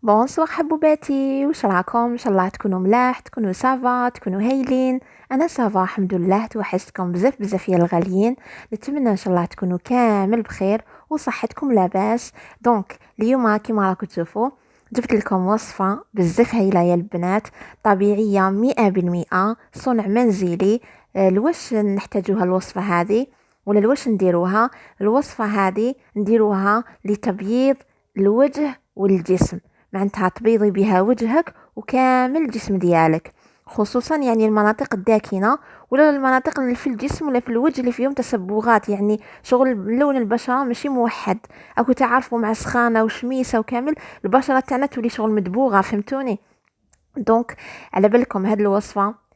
بونسوار حبوباتي، واش راكم؟ ان شاء الله تكونوا ملاح، تكونوا سافا، تكونوا هايلين. انا سافا الحمد لله، توحشتكم بزاف بزاف يا الغاليين. نتمنى ان شاء الله تكونوا كامل بخير وصحتكم لاباس. دونك اليوم كيما راكم تشوفوا جبت لكم وصفة بزاف هايلة يا البنات، طبيعية 100%، صنع منزلي. لواش نحتاجوها الوصفة هذه ولا لواش نديروها؟ الوصفة هذه نديروها لتبييض الوجه والجسم، معناتها تبيضي بها وجهك وكامل الجسم ديالك، خصوصا يعني المناطق الداكنة ولا المناطق اللي في الجسم ولا في الوجه اللي فيهم تسبغات، يعني شغل لون البشرة ماشي موحد. اكو تعرفوا مع سخانة وشميسة وكامل البشرة تاعنا تولي شغل مدبوغة، فهمتوني؟ دونك على بالكم هاد الوصفه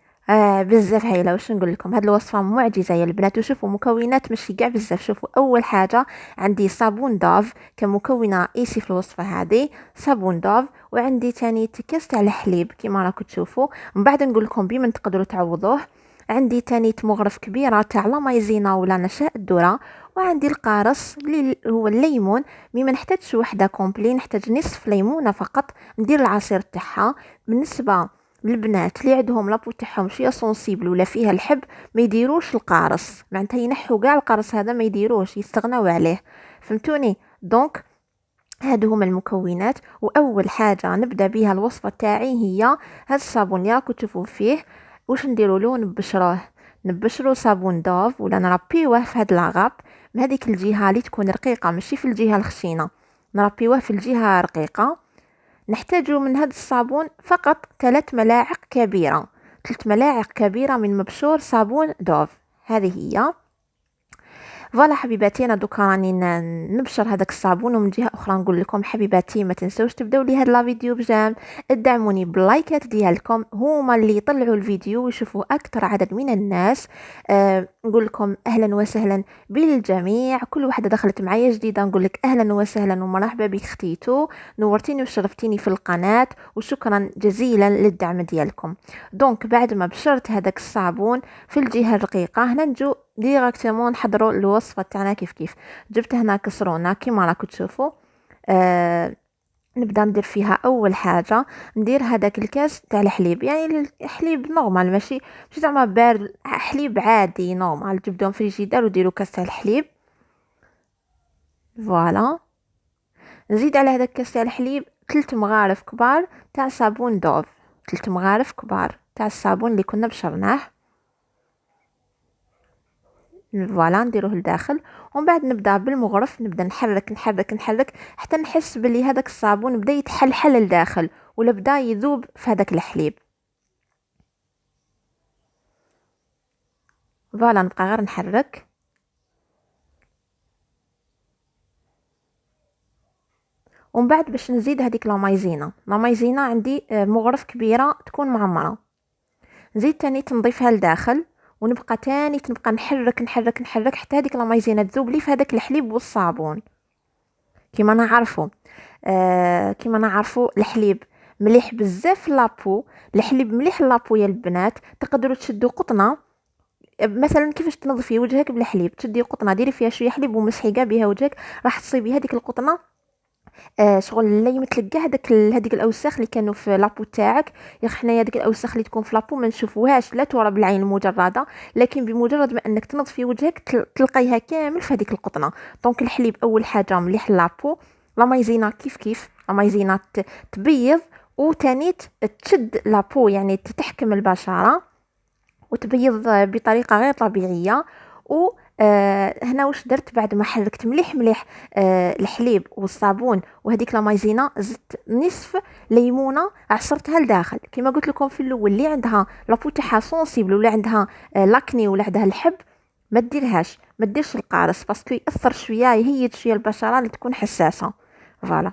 بزاف هايله. واش نقول لكم؟ هاد الوصفه معجزه يا البنات. وشوفوا مكونات ماشي كاع بزاف. شوفوا اول حاجه عندي صابون دوف كمكون رئيسي في الوصفه هذه، صابون دوف. وعندي تاني كاس تاع الحليب كيما راكم تشوفوا. من بعد نقول لكم بمن تقدروا تعوضوه. عندي تاني مغرف كبيره تاع لا مايزينا ولا نشاء الذره. وعندي القارص اللي هو الليمون، مي ما نحتاجش وحده كومبلي، نحتاج نصف ليمونه فقط ندير العصير تاعها. بالنسبه للبنات اللي عندهم لابو تاعهم شويه سونسيبل ولا فيها الحب، ما يديروش القارص، معناتها ينحوا كاع القارص هذا، ما يديروش، يستغناو عليه، فهمتوني؟ دونك هادو هما المكونات. واول حاجه نبدا بها الوصفه تاعي هي هاد الصابون اللي راكم تشوفوا فيه. واش نديروا له؟ نبشروه صابون دوف ولا نربيوه في هاد لاغاب من هذيك الجهه اللي تكون رقيقه، ماشي في الجهه الخشينه، نربيوه في الجهه رقيقه. نحتاج من هذا الصابون فقط 3 ملاعق كبيرة، 3 ملاعق كبيرة من مبشور صابون دوف. هذه هي. فوالا حبيباتي، انا دوكا راني نبشر هذاك الصابون. ومن جهه اخرى نقول لكم حبيباتي ما تنسوش تبداو لي هذا الفيديو بجام، ادعموني باللايكات ديالكم، هما اللي يطلعوا الفيديو ويشوفوا اكثر عدد من الناس. نقول لكم اهلا وسهلا بالجميع. كل واحده دخلت معايا جديده نقول لك اهلا وسهلا ومرحبا بك ختيتو، نورتيني وشرفتيني في القناه، وشكرا جزيلا للدعم ديالكم. دونك بعد ما بشرت هذاك الصابون في الجهه الرقيقه، هنا نجو ديراكتومون نحضروا الوصفه تاعنا. كيف جبت هنا كسرونه كيما راكم تشوفوا. آه نبدا ندير فيها اول حاجه، ندير هذاك الكاس تاع الحليب، يعني الحليب نورمال، ماشي زعما بارد، حليب عادي نورمال، تبداو في الفريجيدار وديروا كاس تاع الحليب. فوالا. نزيد على هذاك الكاس تاع الحليب 3 مغارف كبار تاع صابون دوف، 3 مغارف كبار تاع الصابون اللي كنا بشرناه. فوالا نديروه لداخل. ومن بعد نبدا بالمغرف، نبدا نحرك نحرك نحرك حتى نحس بلي هذاك الصابون بدا يتحلحل لداخل ولا بدا يذوب في هذاك الحليب. فوالا نبقى غير نحرك. ومن بعد باش نزيد هذيك لا مايزينا عندي مغرف كبيره تكون معمره، نزيد تاني تنضيفها لداخل. ونبقى تاني تنبقى نحرك نحرك نحرك حتى هذيك لا مايزينا تذوب لي في هذاك الحليب والصابون. كيما نعرفوا كيما نعرفوا الحليب مليح بزاف في لابو. الحليب مليح لابو يا البنات. تقدروا تشدوا قطنه، مثلا كيفاش تنظفي وجهك بالحليب، تشدي قطنه ديري فيها شويه حليب ومسحي كاع بها وجهك، راح تصيبي هذيك القطنه شغل لا يمثلك كاع هذيك الاوساخ اللي كانوا في لابو تاعك. يا حنايا هذيك الاوساخ اللي تكون في لابو ما نشوفوهاش لا ترى بالعين المجرده، لكن بمجرد ما انك تنظفي وجهك تلقيها كامل في هذيك القطنه. دونك الحليب اول حاجه مليح لابو. لا مايزينا كيف لا مايزينا تبيض وتاني تشد لابو، يعني تحكم البشره وتبيض بطريقه غير طبيعيه. و هنا واش درت بعد ما حركت مليح مليح الحليب والصابون وهذيك لا مايزينا، زدت نصف ليمونه عصرتها لداخل. كما قلت لكم في الاول، اللي عندها لابو تاعها سونسيبل ولا عندها لاكني ولا عندها الحب، ما ديرهاش، ما ديرش القارص باسكو ياثر شويه، يهيج شويه البشره اللي تكون حساسه. فوالا.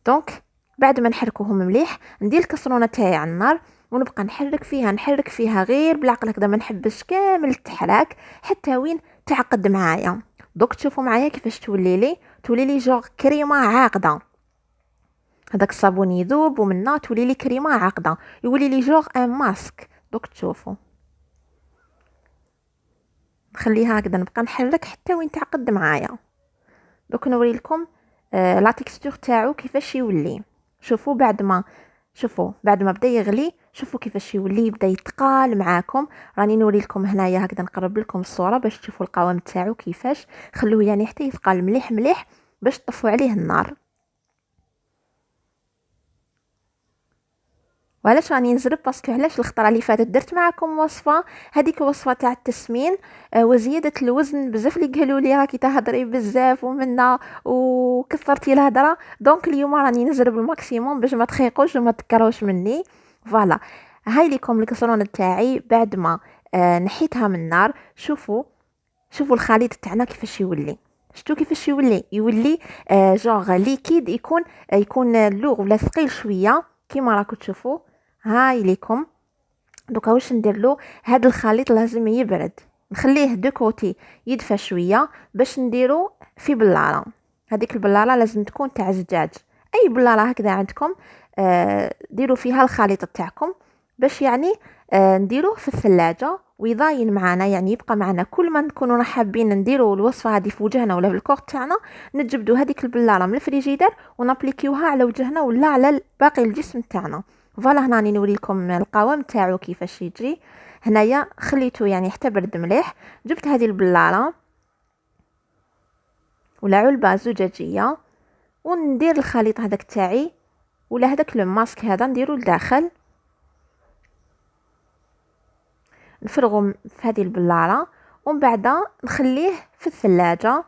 دونك بعد ما نحركوهم مليح ندير الكسرونه تاعي على النار ونبقى نحرك فيها غير بالعقل هكذا، ما نحبش كامل التحراك حتى وين تعقد معايا. دوك تشوفوا معايا كيفاش تولي لي جوغ كريمه عاقده. هذاك الصابون يذوب ومنا تولي لي كريمه عاقده، يولي لي جوغ ان ماسك. دوك تشوفوا نخليها هكذا، نبقى نحرك حتى وين تعقد معايا. دوك نوري لكم لا تكستور تاعو كيفاش يولي. شوفوا بعد ما بدا يغلي، شوفوا كيفاش يولي يبدا يتقال معاكم. راني نوري لكم هنايا هكذا، نقرب لكم الصوره باش تشوفوا القوام تاعو كيفاش. خلوه يعني حتى يثقل مليح مليح باش تطفوا عليه النار. وعلاش راني نزرب؟ باسكو علاش الخطره اللي فاتت درت معكم وصفه، هذيك وصفه تاع التسمين وزياده الوزن. بزاف اللي قالوا لي راكي تهضري بزاف ومنا وكثرتي الهضره. دونك اليوم راني نزرب الماكسيموم باش ما تخيقوش وما تكروش مني. فوالا، هاي لكم الكسرونه تاعي بعد ما نحيتها من النار. شوفوا الخليط تاعنا كيفاش يولي. شتو كيفاش يولي جونغ ليكيد، يكون اللوغ ولا ثقيل شويه كيما راكم تشوفوا. هاي ليكم. دوكا واش ندير له؟ هذا الخليط لازم يبرد، نخليه دو كوتي يدفى شويه باش نديرو في بلاله. هذيك البلاله لازم تكون تاع زجاج، اي بلاله هكذا عندكم. ديروا فيها الخليط تاعكم باش يعني نديروه في الثلاجه ويضاين معنا، يعني يبقى معنا كل ما نكونوا حابين نديروا الوصفه هذه في وجهنا ولا في الكور تاعنا، نجبدوا هذيك البلاله من الفريجيدر ونابليكيوها على وجهنا ولا على باقي الجسم تاعنا. فوالا، هنا راني نوري لكم القوام تاعو كيفاش يجي. هنايا خليته يعني حتى برد مليح. جبت هذه البلاله ولا علبه زجاجيه وندير الخليط هذاك تاعي ولا هذاك لو ماسك هذا نديرو لداخل، نفرغو في هذه البلاله ومن بعد نخليه في الثلاجه.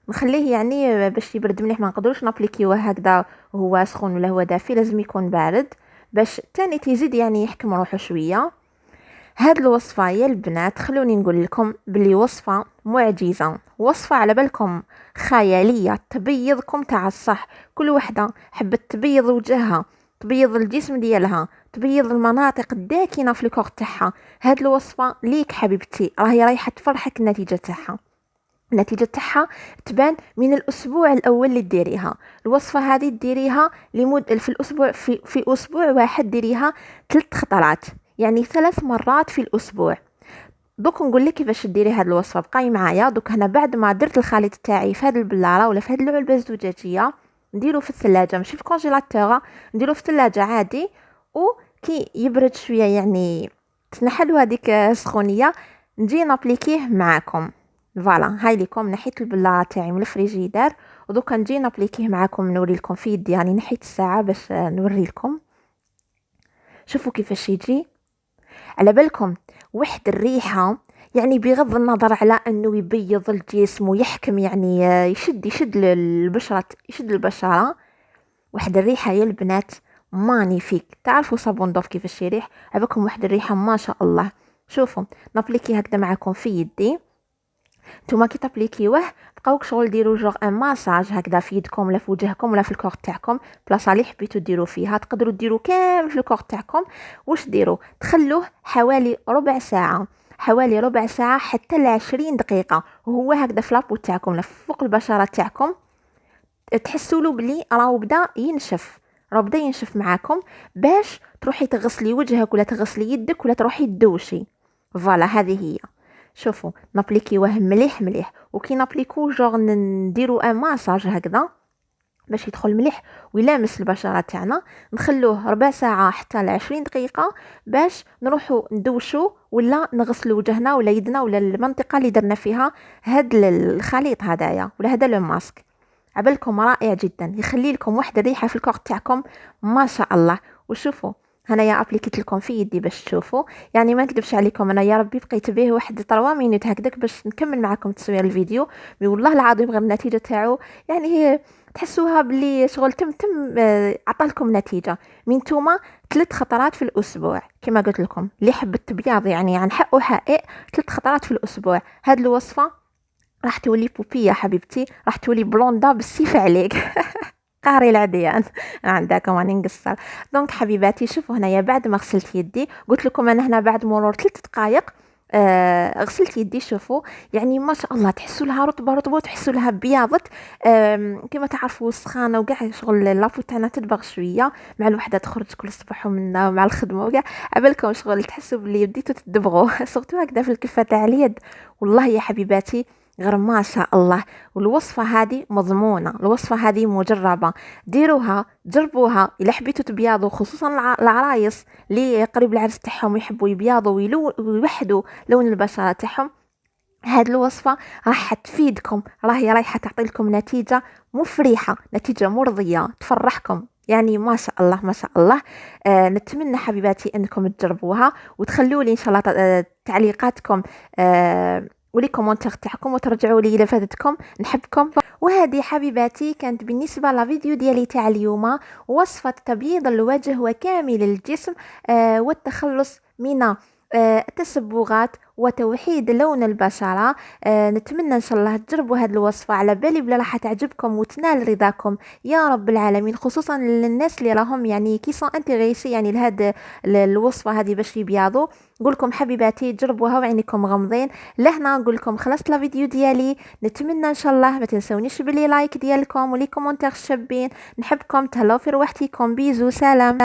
نخليه يعني باش يبرد مليح، ما نقدروش نابليكيوه هكذا وهو سخون ولا هو دافي، لازم يكون بارد باش تاني تزيد يعني يحكم روحه شويه. هاد الوصفه يا البنات خلوني نقول لكم بلي وصفه معجزه، وصفه على بالكم خياليه تبيضكم تاع الصح. كل وحده حبت تبيض وجهها، تبيض الجسم ديالها، تبيض المناطق الداكنه في الكور تاعها، هاد الوصفه ليك حبيبتي، راهي رايحه تفرحك. النتيجه تاعها تبان من الاسبوع الاول اللي ديريها. الوصفه هذه ديريها في الاسبوع، في اسبوع واحد ديريها 3 خطرات، يعني 3 مرات في الاسبوع. دوك نقول لك كيفاش ديري هذه الوصفه، بقاي معايا. دوك هنا بعد ما درت الخليط تاعي في هذه البلاله ولا في هذه العلبه الزجاجيه، نديرو في الثلاجه، ماشي في الكونجيلاتور، نديرو في الثلاجه عادي. وكي يبرد شويه يعني تنحلوا هذيك السخونيه، نجي نابليكيه معاكم. فوالا، هاي ليكم نحيت البلاله تاعي من الفريجيدار ودوكا نجي نابليكيه معاكم، نوري لكم في يدي. يعني نحيت الساعه باش نوري لكم. شوفوا كيفاش يجي. على بالكم واحد الريحة، يعني بغض النظر على انه يبيض الجسم ويحكم يعني يشد البشرة. واحد الريحة يا البنات مانيفيك. تعرفوا صابون دوف كيفاش يريح؟ عباكم واحد الريحة ما شاء الله. شوفوا نابليكي هكذا معكم في يدي. نتوما كي تابليكيوه بقاوك شغل ديروا جوغ ان ماساج هكذا في يدكم ولا في وجهكم ولا في الكور تاعكم، بلاصه اللي حبيتو ديروا فيها. تقدروا ديروا كامل في الكور تاعكم. واش ديروا؟ تخلوه حوالي ربع ساعه، حتى ل20 دقيقه، وهو هكذا في لابو تاعكم ولا فوق البشره تاعكم. تحسوا له بلي راهو بدا ينشف معاكم، باش تروحي تغسلي وجهك ولا تغسلي يدك ولا تروحي تدوشي. فوالا، هذه هي. شوفوا نابليكيوه مليح مليح، وكي نابليكو جوغ نديرو ان ماساج هكذا باش يدخل مليح ويلامس البشره تاعنا. نخلوه ربع ساعه حتى ل20 دقيقه باش نروحو ندوشو ولا نغسلو وجهنا ولا يدنا ولا المنطقه اللي درنا فيها هاد الخليط هدايا ولا هذا لو ماسك. عبالكم رائع جدا، يخلي لكم واحد الريحه في الكور تاعكم ما شاء الله. وشوفوا هنايا ابليكيت لكم في يدي باش تشوفوا. يعني ما نكذبش عليكم، انا يا ربي بقيت به واحد 3 مينوت هكذاك باش نكمل معكم تصوير الفيديو. مي والله العظيم غير النتيجه تاعو يعني هي تحسوها بلي شغل تم عطى لكم نتيجه. من نتوما 3 خطرات في الاسبوع كما قلت لكم، اللي حب التبياض يعني عن حق وحقيق 3 خطرات في الاسبوع. هاد الوصفه راح تولي بوبي يا حبيبتي، راح تولي بلوندا بالسيف عليك. قاري العديان عندكم راني نقصر. دونك حبيباتي شوفوا هنايا بعد ما غسلت يدي، قلت لكم انا هنا بعد مرور 3 دقائق غسلت يدي. شوفوا يعني ما شاء الله تحسوا لها رطبه وتحسوا لها بياضت. كما تعرفوا السخانه وكاع شغل لابو تاعنا تدبغ شويه مع الوحده تخرج كل صباح ومنا مع الخدمه وكاع. عبالكم شغل تحسوا بلي بديتوا تدبغوا. سورتو هكذا في الكفه تاع اليد. والله يا حبيباتي غير ما شاء الله. والوصفة هذه مضمونة، الوصفة هذه مجربة، ديروها جربوها. إلا حبيتوا تبياضوا خصوصا العرايس اللي قريب العرس تاعهم يحبوا يبياضوا ويوحدوا لون البشرة تاعهم، هاد الوصفة راح تفيدكم، راهي رايحة تعطي لكم نتيجة مفرحة، نتيجة مرضية تفرحكم. يعني ما شاء الله ما شاء الله. نتمنى حبيباتي انكم تجربوها وتخلوا لي ان شاء الله تعليقاتكم ولي كومونتير تاعكم وترجعوا لي الا فادتكم. نحبكم. وهذه حبيباتي كانت بالنسبه لفيديو ديالي تاع اليوم، وصفه تبييض الوجه وكامل الجسم والتخلص من التسبغات وتوحيد لون البشرة. نتمنى ان شاء الله تجربوا هذه الوصفة، على بالي بلا راح تعجبكم وتنال رضاكم يا رب العالمين، خصوصا للناس اللي راهم يعني كي سون انتريسي يعني لهاد الوصفة هذه باش يبيضوا. نقولكم حبيباتي جربوها وعينيكم غمضين. لهنا نقول لكم خلصت الفيديو ديالي. نتمنى ان شاء الله ما تنسونيش بلي لايك ديالكم ولي كومونتير شابين. نحبكم، تهلاو في روحتكم، بيزو، سلام.